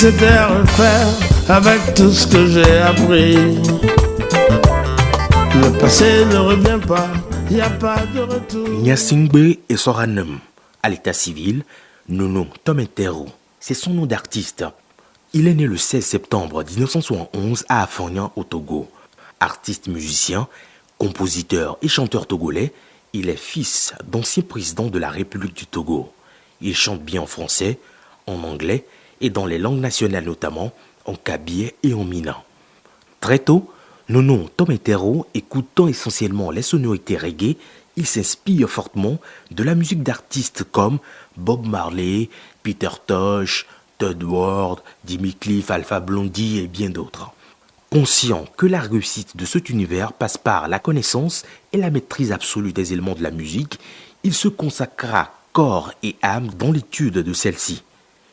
c'était à refaire avec tout ce que j'ai appris. Le passé ne revient pas, il n'y a pas de retour. Nyasingbe et Soranem, à l'état civil, Nono Tomentero, c'est son nom d'artiste. Il est né le 16 septembre 1971 à Afognan au Togo. Artiste musicien, compositeur et chanteur togolais, il est fils d'ancien président de la République du Togo. Il chante bien en français, en anglais et dans les langues nationales notamment en kabyle et en mina. Très tôt, Nono Tomentero écoutant essentiellement les sonorités reggae, il s'inspire fortement de la musique d'artistes comme Bob Marley, Peter Tosh, Todd Ward, Jimmy Cliff, Alpha Blondy et bien d'autres. Conscient que la réussite de cet univers passe par la connaissance et la maîtrise absolue des éléments de la musique, il se consacra corps et âme dans l'étude de celle-ci.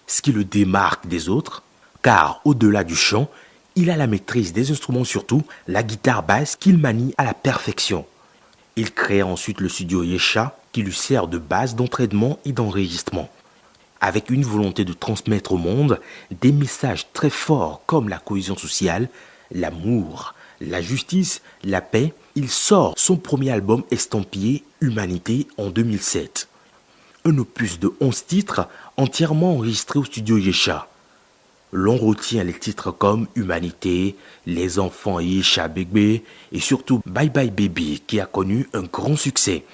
Ce qui le démarque des autres, car au-delà du chant, il a la maîtrise des instruments, surtout la guitare basse qu'il manie à la perfection. Il crée ensuite le studio Yesha qui lui sert de base d'entraînement et d'enregistrement. Avec une volonté de transmettre au monde des messages très forts comme la cohésion sociale, l'amour, la justice, la paix, il sort son premier album estampillé Humanité en 2007. Un opus de 11 titres entièrement enregistré au studio Yesha. L'on retient les titres comme Humanité, Les enfants Yesha Bébé et surtout Bye Bye Baby qui a connu un grand succès.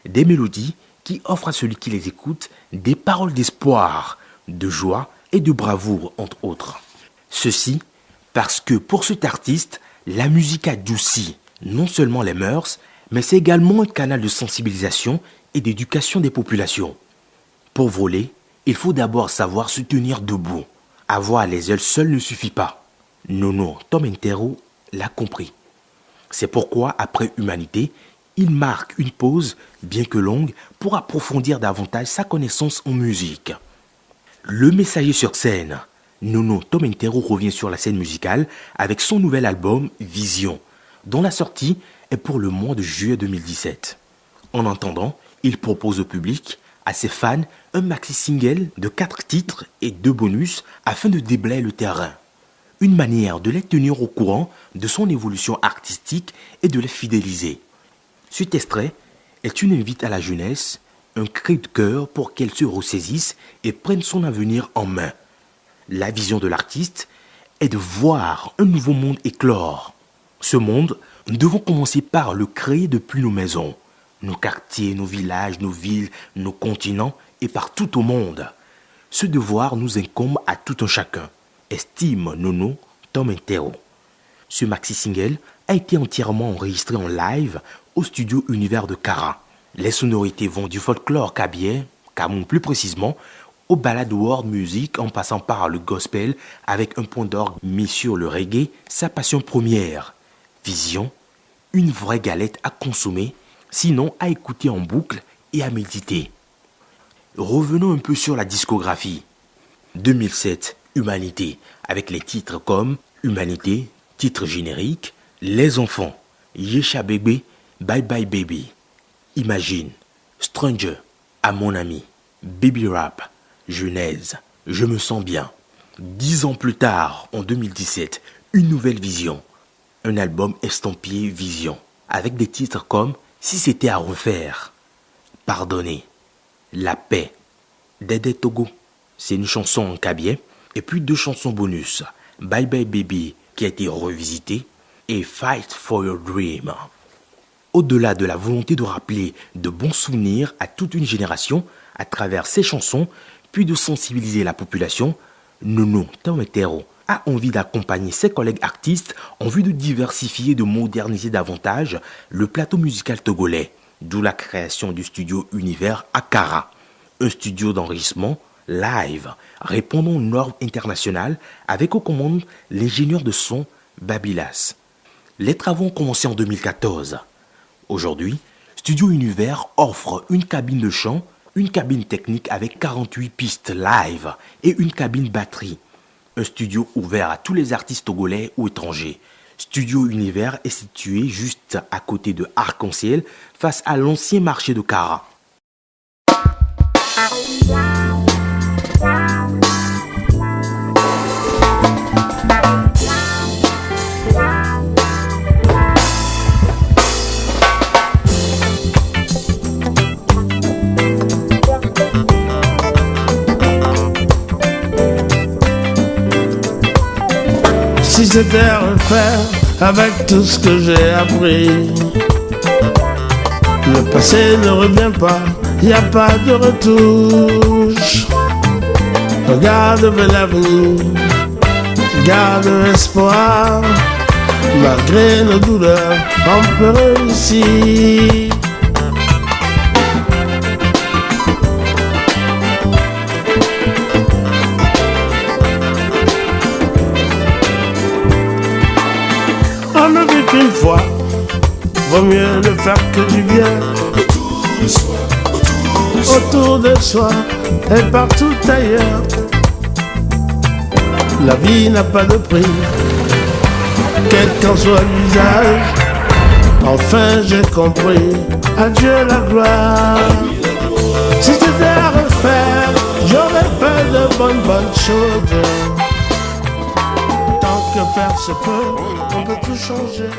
Des mélodies qui offrent à celui qui les écoute des paroles d'espoir, de joie et de bravoure entre autres. Ceci parce que pour cet artiste, la musique adoucit non seulement les mœurs, mais c'est également un canal de sensibilisation et d'éducation des populations. Pour voler, il faut d'abord savoir se tenir debout. Avoir les ailes seules ne suffit pas. Nono Tomentero l'a compris. C'est pourquoi, après Humanité, il marque une pause, bien que longue, pour approfondir davantage sa connaissance en musique. Le messager sur scène, Nono Tomentero revient sur la scène musicale avec son nouvel album Vision, dont la sortie est pour le mois de juillet 2017. En attendant, il propose au public, à ses fans, un maxi-single de 4 titres et 2 bonus afin de déblayer le terrain. Une manière de les tenir au courant de son évolution artistique et de les fidéliser. Cet extrait est une invite à la jeunesse, un cri de cœur pour qu'elle se ressaisisse et prenne son avenir en main. La vision de l'artiste est de voir un nouveau monde éclore. Ce monde, nous devons commencer par le créer depuis nos maisons, nos quartiers, nos villages, nos villes, nos continents et partout au monde. Ce devoir nous incombe à tout un chacun, estime Nono Tomentero. Ce maxi-single a été entièrement enregistré en live au studio Univers de Kara. Les sonorités vont du folklore kabyle, Cameroun plus précisément, au ballad world music en passant par le gospel avec un point d'orgue mis sur le reggae, sa passion première. Vision, une vraie galette à consommer, sinon à écouter en boucle et à méditer. Revenons un peu sur la discographie. 2007, Humanité, avec les titres comme Humanité, titre générique, Les enfants, Yesha Bébé, Bye Bye Baby, Imagine, Stranger, À mon ami, Baby Rap, Genèse, Je me sens bien. 10 ans plus tard, en 2017, Une nouvelle vision, un album estampillé Vision, avec des titres comme Si c'était à refaire, Pardonner, La paix, Dédé Togo, c'est une chanson en kabyle, et puis 2 chansons bonus, Bye Bye Baby qui a été revisité et Fight for Your Dream. Au-delà de la volonté de rappeler de bons souvenirs à toute une génération à travers ses chansons, puis de sensibiliser la population, Nono Tomentero a envie d'accompagner ses collègues artistes en vue de diversifier et de moderniser davantage le plateau musical togolais, d'où la création du studio Univers à Kara, un studio d'enregistrement live répondant aux normes internationales avec aux commandes l'ingénieur de son Babylas. Les travaux ont commencé en 2014. Aujourd'hui, Studio Univers offre une cabine de chant, une cabine technique avec 48 pistes live et une cabine batterie. Un studio ouvert à tous les artistes togolais ou étrangers. Studio Univers est situé juste à côté de Arc-en-Ciel, face à l'ancien marché de Kara. c'était à refaire avec tout ce que j'ai appris. Le passé ne revient pas, y a pas de retouche. Regarde vers l'avenir, garde espoir. Malgré nos douleurs, on peut réussir. On ne vit qu'une fois, vaut mieux ne faire que du bien. Autour de soi et partout ailleurs. La vie n'a pas de prix, quel qu'en soit l'usage. Enfin j'ai compris, adieu la gloire. Si c'était à refaire, j'aurais fait de bonnes choses. Tant que faire se peut, on peut tout changer.